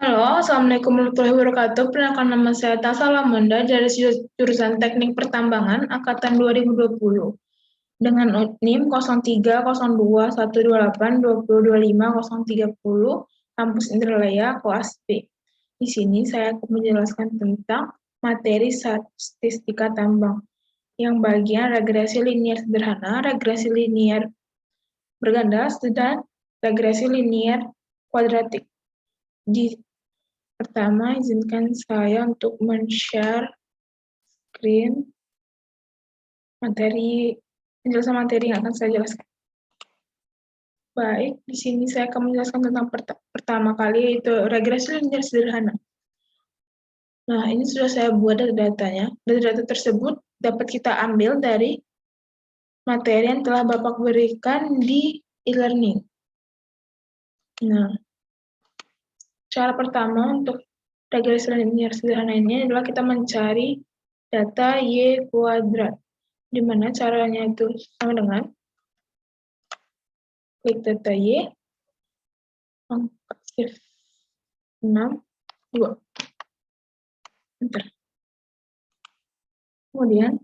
Halo, Assalamualaikum warahmatullahi wabarakatuh. Perkenalkan, nama saya Tasa Lamanda dari jurusan Teknik Pertambangan Angkatan 2020 dengan NIM 030212822530 Kampus Indralaya kelas B. Di sini saya akan menjelaskan tentang materi statistika tambang yang bagian regresi linier sederhana, regresi linier berganda, dan regresi linier kuadratik. Pertama, izinkan saya untuk men-share screen penjelasan materi yang akan saya jelaskan. Baik, di sini saya akan menjelaskan tentang pertama kali, yaitu regresi linier sederhana. Nah, ini sudah saya buat data-datanya. Data-data tersebut dapat kita ambil dari materi yang telah Bapak berikan di e-learning. Nah, cara pertama untuk regresi linier sederhana ini adalah kita mencari data Y kuadrat, di mana caranya itu sama dengan klik data Y, angka shift 6, 2. Enter. Kemudian,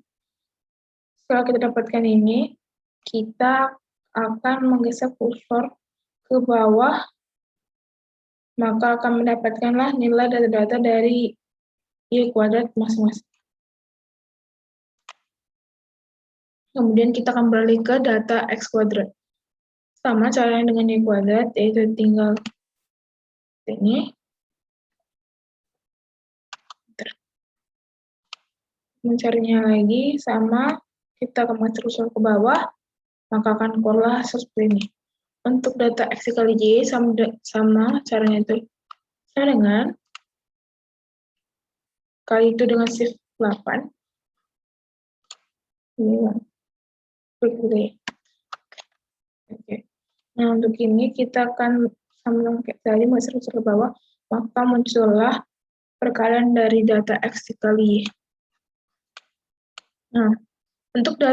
setelah kita dapatkan ini, kita akan menggeser kursor ke bawah, maka akan mendapatkanlah nilai data-data dari Y kuadrat masing-masing. Kemudian kita akan beralih ke data X kuadrat. Sama caranya dengan Y kuadrat, yaitu tinggal ini. Mencarinya lagi, sama, kita akan kursor ke bawah, maka akan keluarlah seperti ini. Untuk data X dikali Y, sama caranya itu sama dengan kali itu dengan shift 8. Ini klik dulu ya. Oke. Nah, untuk ini kita akan sama dengan kayak tadi masuk ke bawah, maka muncullah perkalian dari data X dikali Y. Nah, untuk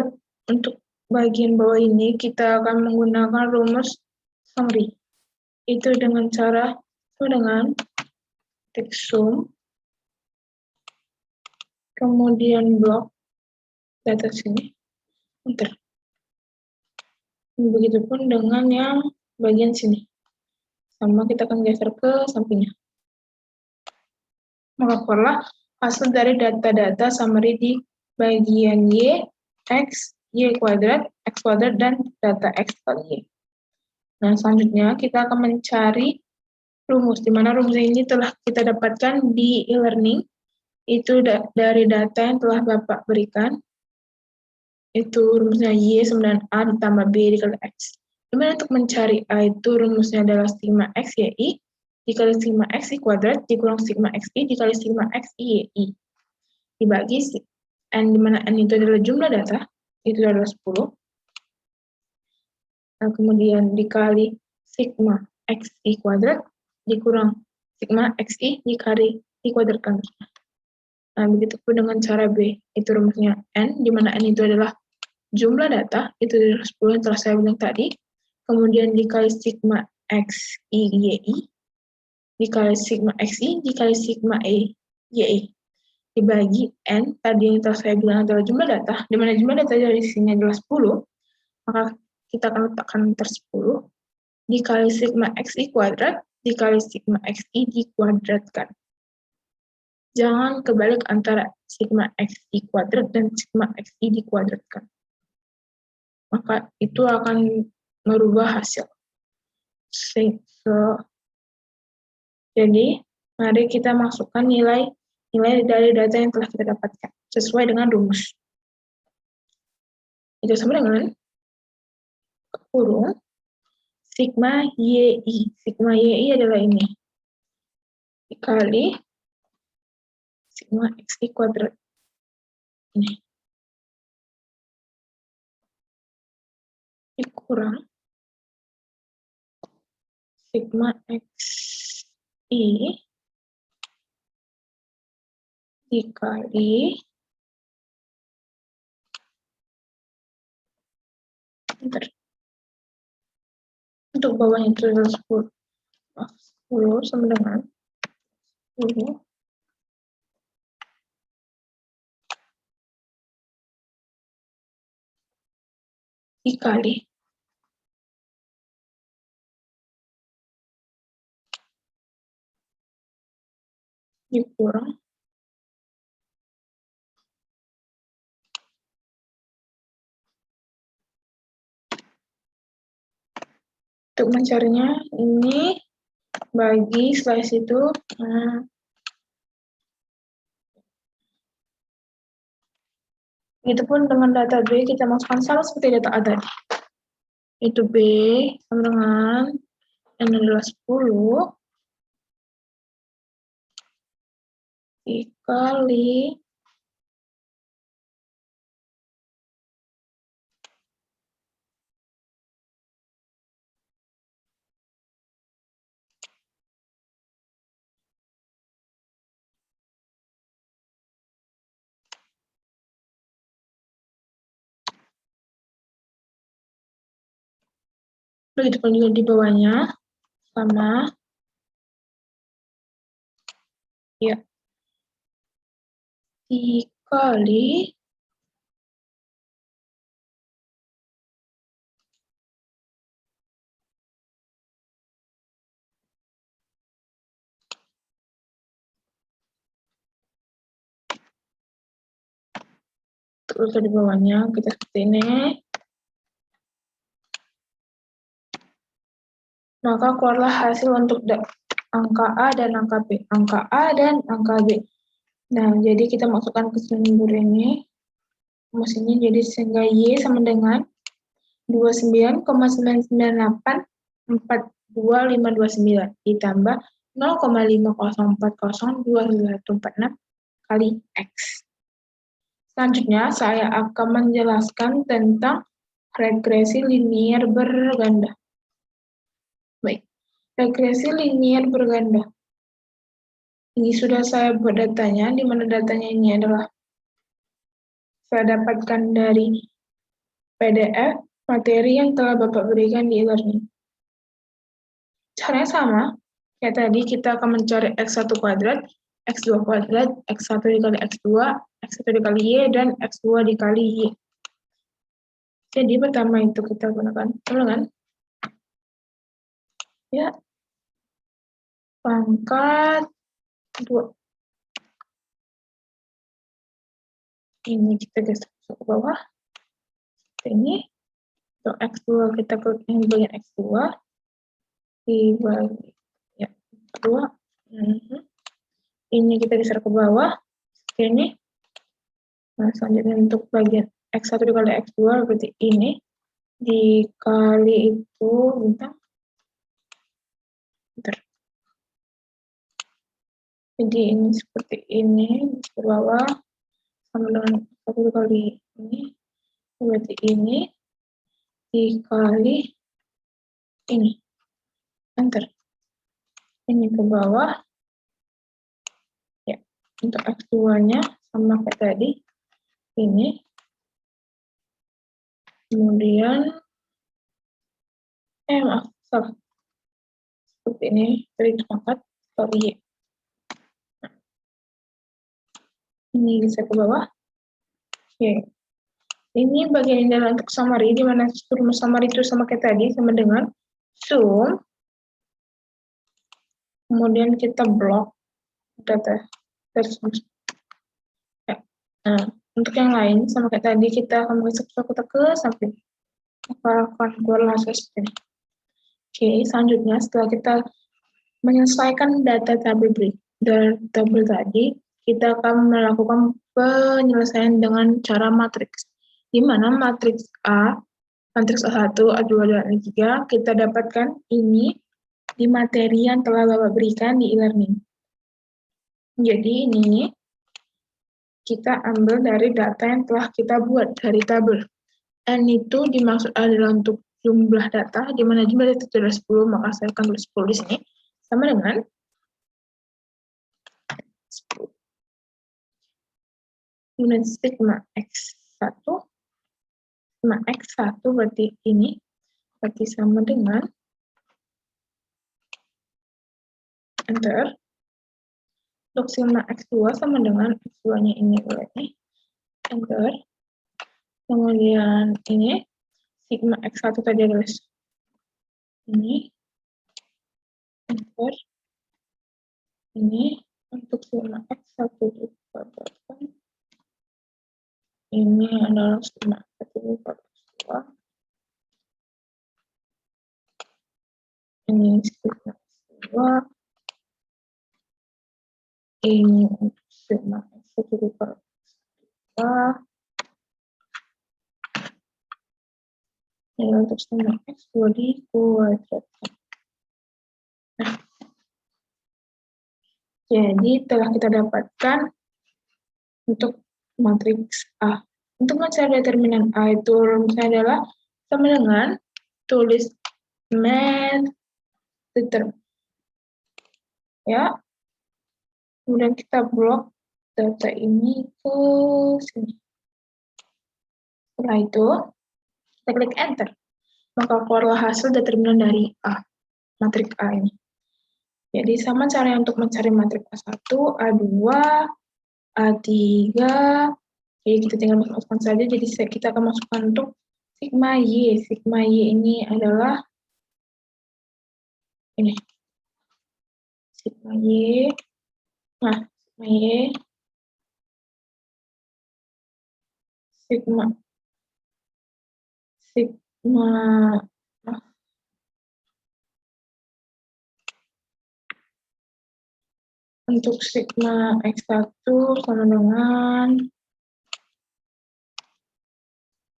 bagian bawah ini kita akan menggunakan rumus summary. Itu dengan cara dengan text sum, kemudian blok data sini, enter. Begitupun dengan yang bagian sini. Sama kita akan geser ke sampingnya. Maka keluarlah hasil dari data-data summary di bagian Y, X, Y kuadrat, X kuadrat, dan data X kali Y. Nah, selanjutnya kita akan mencari rumus, di mana rumus ini telah kita dapatkan di e-learning, itu dari data yang telah Bapak berikan, itu rumusnya Y sama dengan A ditambah B dikali X. Dimana untuk mencari A itu rumusnya adalah sigma X YI dikali sigma X I kuadrat dikurang sigma XI dikali sigma X I YI. Dibagi N, dimana N itu adalah jumlah data, itu adalah 10. Nah, kemudian dikali sigma XI kuadrat dikurang sigma XI dikali I kuadratkan. Nah, begitu pun dengan cara B, itu rumusnya N, di mana N itu adalah jumlah data, itu dari 10 yang telah saya bilang tadi, kemudian dikali sigma X, I, Y, I, dikali sigma X, I, dikali sigma E, Y, I, dibagi N, tadi yang telah saya bilang adalah jumlah data, di mana jumlah data dari sini adalah 10, maka kita akan letakkan enter 10, dikali sigma X, I kuadrat, dikali sigma X, I dikuadratkan. Jangan kebalik antara sigma X, I kuadrat dan sigma X, I dikuadratkan. Maka itu akan merubah hasil. Jadi, mari kita masukkan nilai dari data yang telah kita dapatkan, sesuai dengan rumus. Itu sama dengan kurung sigma YI. Sigma YI adalah ini. Dikali sigma XI kuadrat. Ini. Dikurang sigma XI dikali enter. Untuk bawahnya itu adalah 10 sama dengan dikali dikurang untuk mencarinya ini bagi slice itu begitupun dengan data B kita masukkan sama seperti data A tadi, itu B sama dengan N adalah 10 dikali begitupun juga di bawahnya sama ya dikali terus di bawahnya kita seperti ini, maka keluarlah hasil untuk angka A dan angka B, angka A dan angka B. Nah, jadi kita masukkan ke sumber ini, mesinnya jadi sehingga Y sama dengan 29,99842,529 ditambah 0,5040216 kali X. Selanjutnya, saya akan menjelaskan tentang regresi linier berganda. Baik, regresi linier berganda. Ini sudah saya buat datanya, di mana datanya ini adalah saya dapatkan dari PDF materi yang telah Bapak berikan di e-learning. Caranya sama, kayak tadi kita akan mencari X1 kuadrat, X2 kuadrat, X1 dikali X2, X1 dikali Y, dan X2 dikali Y. Jadi pertama itu kita gunakan ulangan. Ya, pangkat 2. Ini kita geser ke bawah. Ini untuk X2 kita ke yang bagian X2 dibagi ya 2. Ini kita geser ke bawah. Ini. Nah, selanjutnya untuk bagian X1 dikali X2 berarti ini dikali itu bentar. Jadi ini seperti ini ke bawah sama dengan 1 kali ini berarti ini dikali ini, enter. Ini ke bawah ya. Untuk X2-nya sama kayak tadi ini, kemudian maaf salah, seperti ini dari pangkat kali Y. Ini bisa ke bawah. Oke. Ini bagian ini adalah untuk summary, di mana rumus summary itu sama kayak tadi, sama dengan sum, kemudian kita blok data. Ya. Nah, untuk yang lain, sama kayak tadi, kita akan mengisi kotak ke samping. Akan keluar hasil seperti ini. Oke, selanjutnya setelah kita menyelesaikan data tabel tadi, kita akan melakukan penyelesaian dengan cara matriks. Di mana matriks A, matriks A1, A2, dan A3, kita dapatkan ini di materi yang telah Bapak berikan di e-learning. Jadi ini kita ambil dari data yang telah kita buat dari tabel. N itu dimaksud adalah untuk jumlah data, di mana jumlah data itu adalah 10, maka saya akan tulis 10 di sini, sama dengan 10. Kemudian sigma X1, sigma X1 berarti ini, berarti sama dengan, enter, Untuk sigma X2 sama dengan X2-nya ini berarti enter. Kemudian ini sigma X1 tadi adalah ini enter. Ini untuk sigma X1 dikuadratkan. Ini adalah sigma X1 dikuadratkan. Ini sigma X2. Ini untuk sigma X1 dikuadratkan. Ini untuk sigma X2 dikuadratkan. Nah, jadi telah kita dapatkan untuk matriks A. Untuk mencari determinan A itu rumusnya adalah sama dengan tulis math determin. Ya. Kemudian kita blok data ini ke sini. Setelah itu, kita klik enter. Maka keluarlah hasil determinan dari A, matriks A ini. Jadi sama cara untuk mencari matriks A1, A2, A3. Jadi kita tinggal masukkan saja. Jadi kita akan masukkan untuk sigma Y. Sigma Y ini adalah ini. Sigma Y. Nah, sigma Y. Untuk sigma X1 sama dengan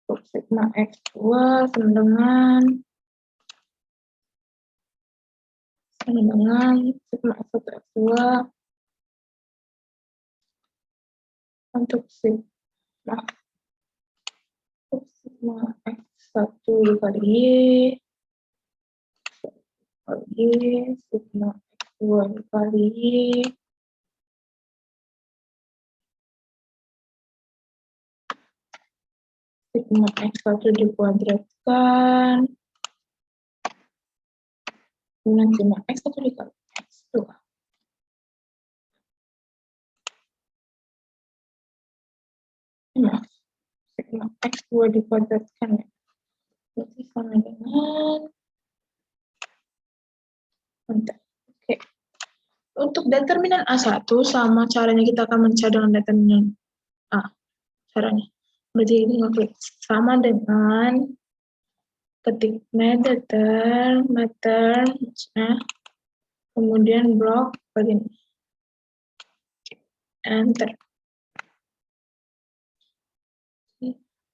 untuk sigma X2 sama dengan sigma X1 X2 untuk sigma X1 dikali Y sigma X2 dikali Y sigma X1 dikuadratkan dengan sigma X1 dikali X2. Nah, sigma X2 dikuadratkan ya. Berarti sama dengan bentar. Oke. Untuk determinan A1 sama caranya kita akan mencari dengan determinan A. Caranya. Berarti ini ngeklik sama dengan ketik meter, nah, kemudian blok bagian ini. Enter.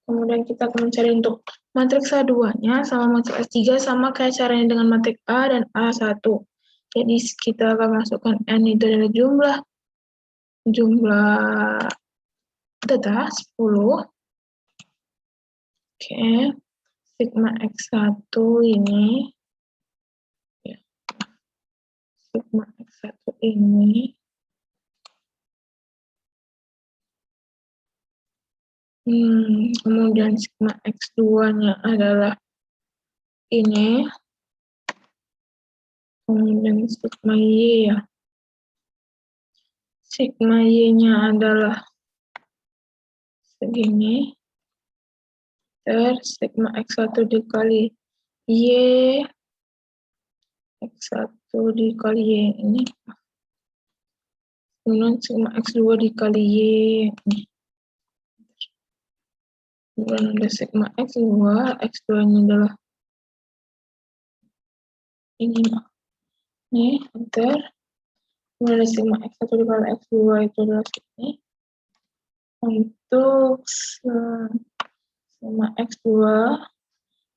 Kemudian kita akan mencari untuk matriks A2-nya sama matriks A3 sama kayak caranya dengan matriks A dan A1. Jadi kita akan masukkan N itu adalah jumlah data 10. Oke. Sigma X1 ini ya. Sigma X1 ini kemudian sigma X2-nya adalah ini, kemudian sigma Y ya. Sigma Y-nya adalah segini, terus sigma X1 dikali Y, X1 dikali Y ini, kemudian sigma X2 dikali Y ini. Kemudian ada sigma X2, X2-nya adalah ini. Nih, enter. Kemudian ada sigma X1 dikali X2 itu adalah segini. Untuk sigma X2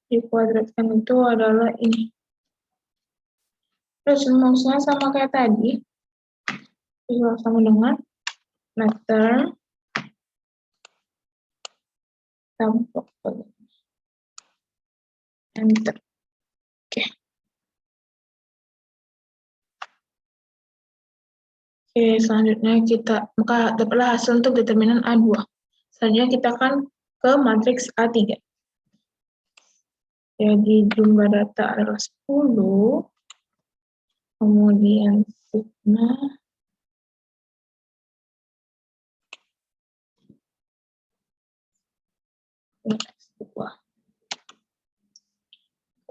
dikuadratkan itu adalah ini. Terus rumusnya sama kayak tadi. Sama dengan meter tambah enter. Oke. Oke, selanjutnya kita maka dapatlah hasil untuk determinan A2. Selanjutnya kita akan ke matriks A3. Jadi jumlah data adalah 10, kemudian sigma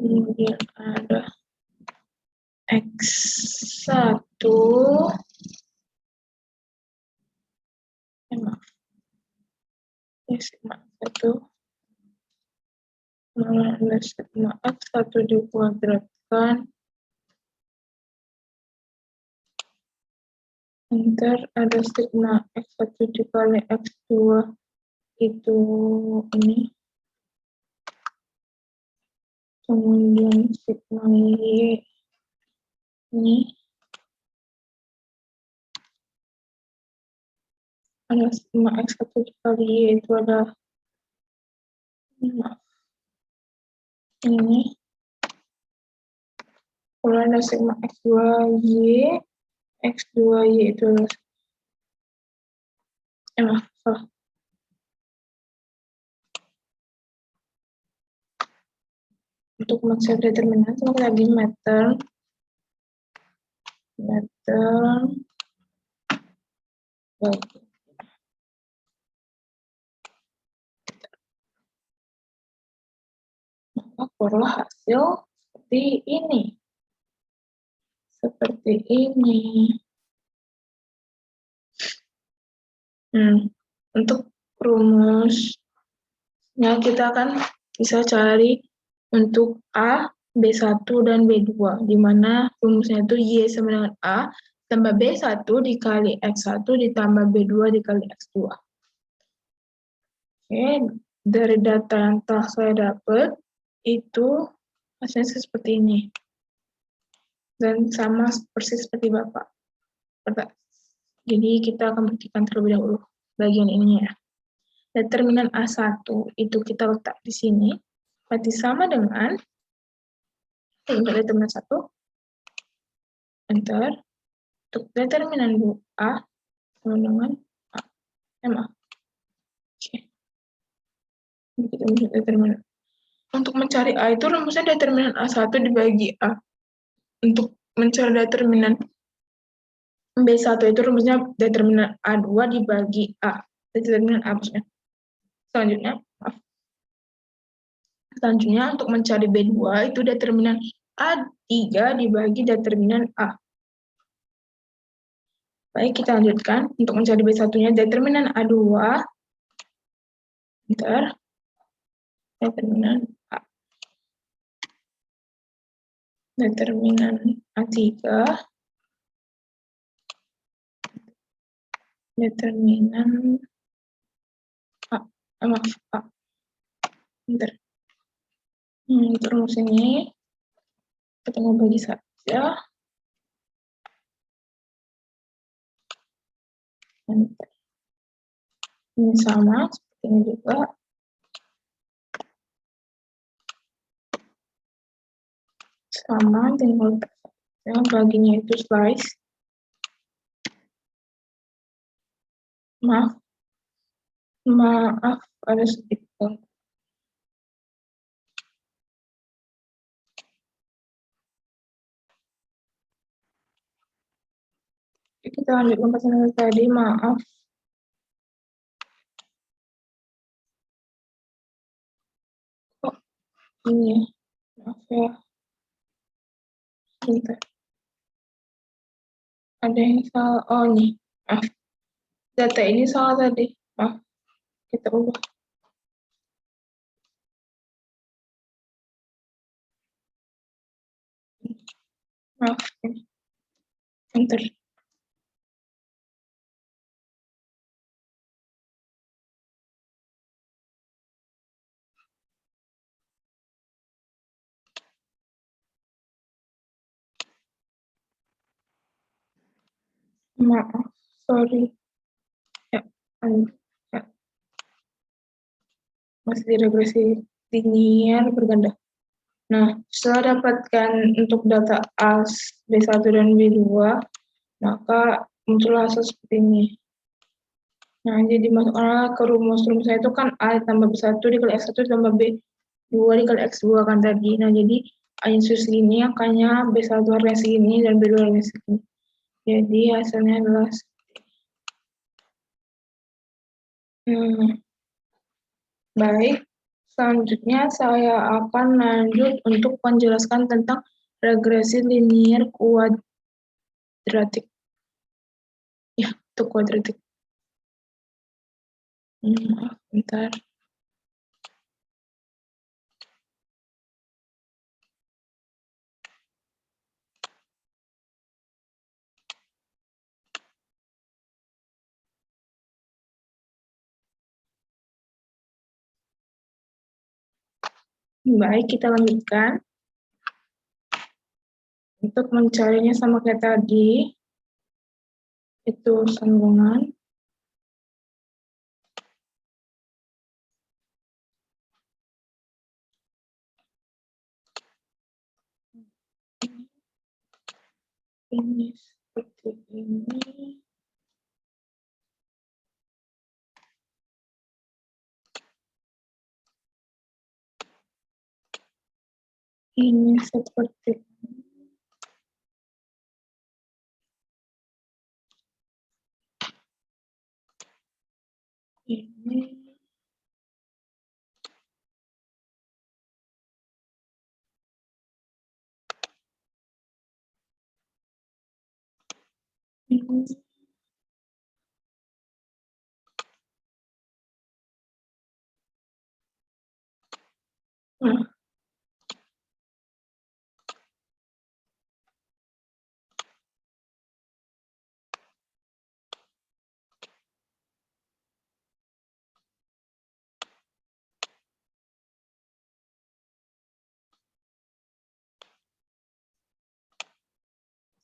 kemudian ada X1, maaf, ini sigma 1, ada sigma X1 dikuadratkan, ntar ada sigma X1 dikali X2 itu ini, kemudian sigma Y ini ada sigma X1 dikali Y itu ada ini, kalau ada sigma X2Y itu ada salah. Untuk mencari determinan sama lagi meter bagi, maka keluarlah hasil seperti ini. Untuk rumusnya kita akan bisa cari untuk A, B1 dan B2, di mana rumusnya itu Y sama dengan A tambah B1 dikali X1 ditambah B2 dikali X2. Oke, dari data yang telah saya dapat, itu hasilnya seperti ini. Dan sama persis seperti Bapak. Jadi kita akan buktikan terlebih dahulu bagian ininya ya. Determinan A1 itu kita letak di sini, berarti sama dengan untuk determinan 1, enter, untuk determinan A sama dengan A, MA. Oke. Kita masuk determinan. Untuk mencari A itu rumusnya determinan A1 dibagi A. Untuk mencari determinan B1 itu rumusnya determinan A2 dibagi A. Determinan A maksudnya. Selanjutnya untuk mencari B2 itu determinan A3 dibagi determinan A. Baik, kita lanjutkan. Untuk mencari B1-nya determinan A2, determinan A. Determinan A3, determinan A. Maaf, A. Bentar. Terus ini kita mau bagi saja. Ini sama, seperti ini juga. Sama, tinggal baginya itu slice. Maaf, ada sedikit. Kita lanjutkan pertanyaan tadi, maaf. Oh, ini, maaf ya. Bentar. Ada yang salah, oh nih, maaf. Data ini salah tadi, maaf. Kita ubah. Maaf, ini. Bentar. Maaf, sorry. Ya, ya. Masih di regresi linear berganda. Nah, setelah dapatkan untuk data A, B1 dan B2, maka muncullah hasil seperti ini. Nah, jadi masuklah ke rumus saya itu kan A tambah B1 dikali X1 tambah B2 dikali X2 kan tadi. Nah, jadi A-nya segini, angkanya B1 harganya segini, dan B2 harganya segini. Jadi hasilnya adalah baik. Selanjutnya saya akan lanjut untuk menjelaskan tentang regresi linier kuadratik. Ya, untuk kuadratik. Maaf, bentar. Baik, kita lanjutkan. Untuk mencarinya sama kayak tadi, itu sambungan. Ini seperti ini. Ini seperti ini. Ini.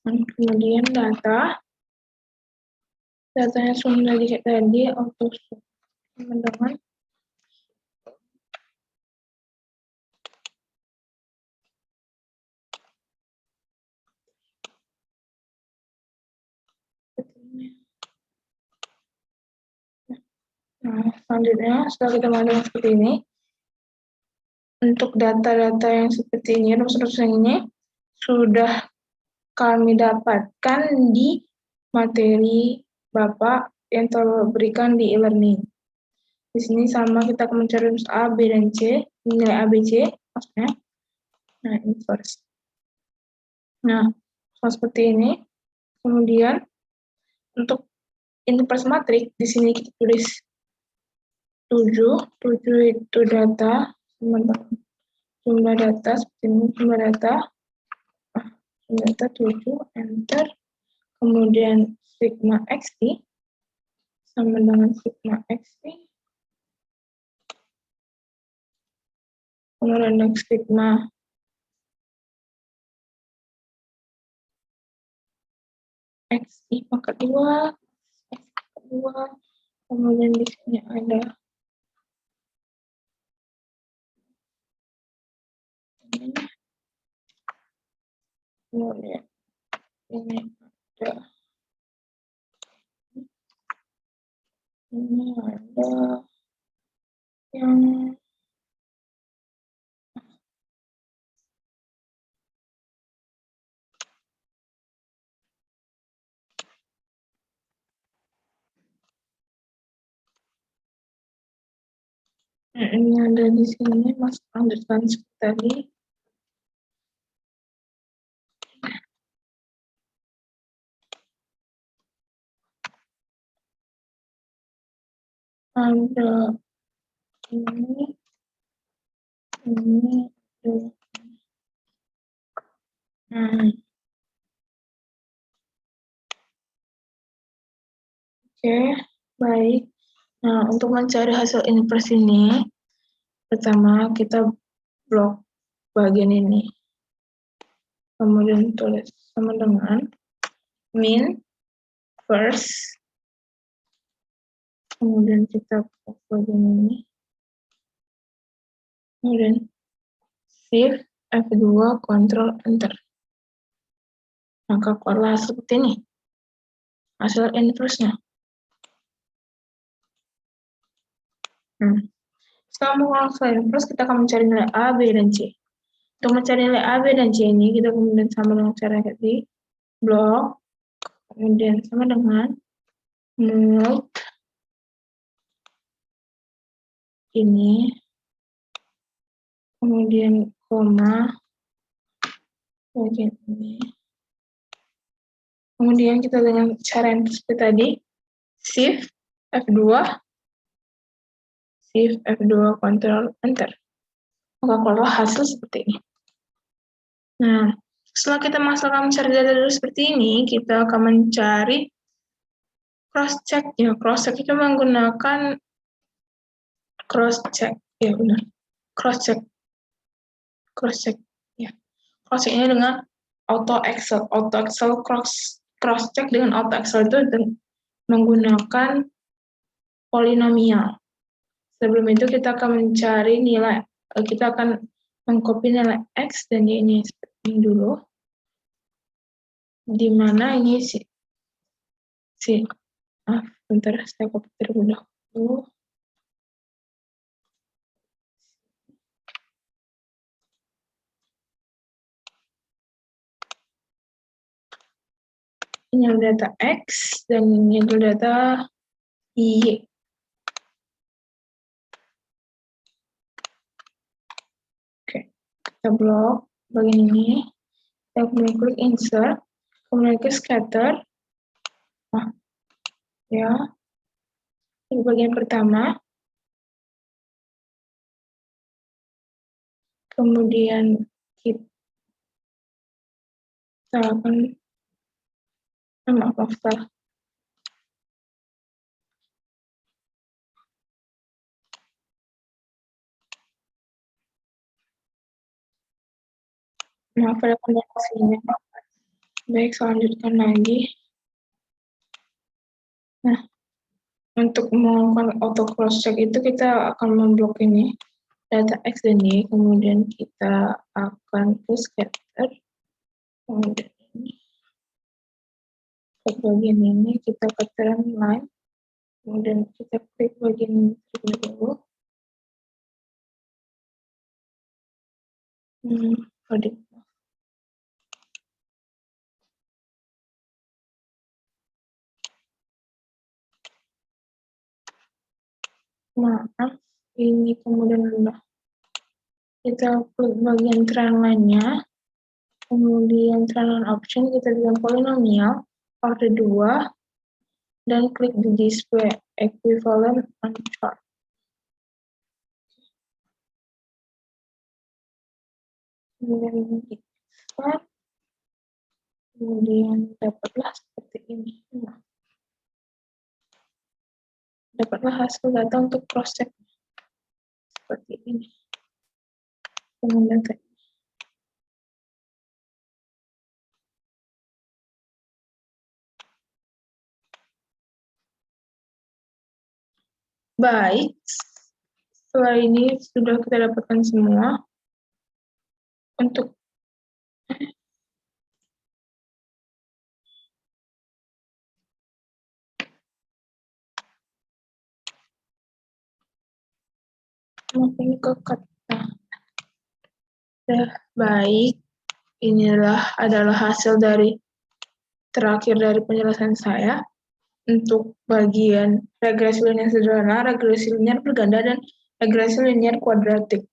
Nah, kemudian datanya sudah dicek tadi, untuk teman-teman. Nah, selanjutnya setelah kita menggunakan seperti ini, untuk data-data yang seperti ini, rumus-rumus yang ini sudah kami dapatkan di materi Bapak yang terberikan di e-learning. Di sini sama kita akan mencari rumus A, B, dan C, nilai A, B, C, maksudnya. Nah, ini first. Nah, seperti ini. Kemudian, untuk inverse matrik, di sini kita tulis 7 itu data, jumlah data, seperti ini, jumlah data 7, enter, kemudian sigma XI, sama dengan sigma XI, kemudian sigma XI pangkat 2, kemudian di sini ada ini, kemudian ini ada yang ini ada di sini, Mas lanjutkan seperti tadi. Ada ini, Oke, baik. Nah, untuk mencari hasil inverse ini, pertama kita blok bagian ini. Kemudian tulis sama dengan min first. Kemudian kita blok bagian ini. Kemudian shift F2, Ctrl Enter. Maka keluarlah seperti ini hasil inverse-nya. Setelah mengulang hasil inverse, kita akan mencari nilai A, B, dan C. Untuk mencari nilai A, B, dan C ini, kita kemudian sama dengan cara tadi, blok, kemudian sama dengan mult ini, kemudian koma, bagian ini. Kemudian kita dengan cara yang seperti tadi, Shift F2, Shift F2, Ctrl Enter. Maka keluar hasil seperti ini. Nah, setelah kita masukkan mencari data dulu seperti ini, kita akan mencari cross-check. Ya, cross-check itu menggunakan cross-check. Ya, benar. Cross-check. Cross-check. Ya. Cross-check ini dengan Auto Excel. Auto Excel cross-check dengan Auto Excel itu menggunakan polinomial. Sebelum itu kita akan mencari nilai. Kita akan mengcopy nilai X dan Y ini seperti ini dulu. Di mana ini bentar, saya copy terlebih dahulu. Ini adalah data X dan ini adalah data Y. Oke, kita blok bagian ini. Kita kemudian klik insert, kemudian ke scatter. Nah, ya, ini bagian pertama. Kemudian kita akan salah. Maaf ada konversasinya. Baik, saya lanjutkan lagi. Nah, untuk melakukan auto cross check itu kita akan memblok ini data X dan Y, kemudian kita akan ke scatter, kemudian ini ke bagian ini kita ke trend line, kemudian kita klik bagian ini terlebih dahulu. Maaf, ini kemudian kita klik bagian trend line-nya, kemudian trend line option kita bilang polinomial, order 2, dan klik di display equivalent on chart. Kemudian kita kemudian dapatlah seperti ini. Nah, dapatlah hasil data untuk cross check seperti ini. Kemudian baik, setelah ini sudah kita dapatkan semua. Untuk ini ke kata baik, inilah adalah hasil dari terakhir dari penjelasan saya untuk bagian regresi linear sederhana, regresi linear berganda, dan regresi linear kuadratik.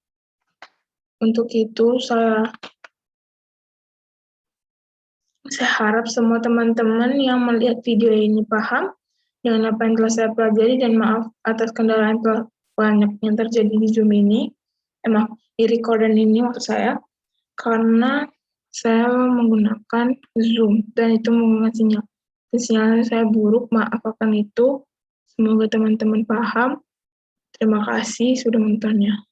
Untuk itu saya harap semua teman-teman yang melihat video ini paham dengan apa yang telah saya pelajari, dan maaf atas kendala yang telah banyak yang terjadi di Zoom ini, di recorder ini maksud saya, karena saya menggunakan Zoom dan itu menggunakan sinyal. Sinyalnya saya buruk, maaf akan itu. Semoga teman-teman paham. Terima kasih sudah menontonnya.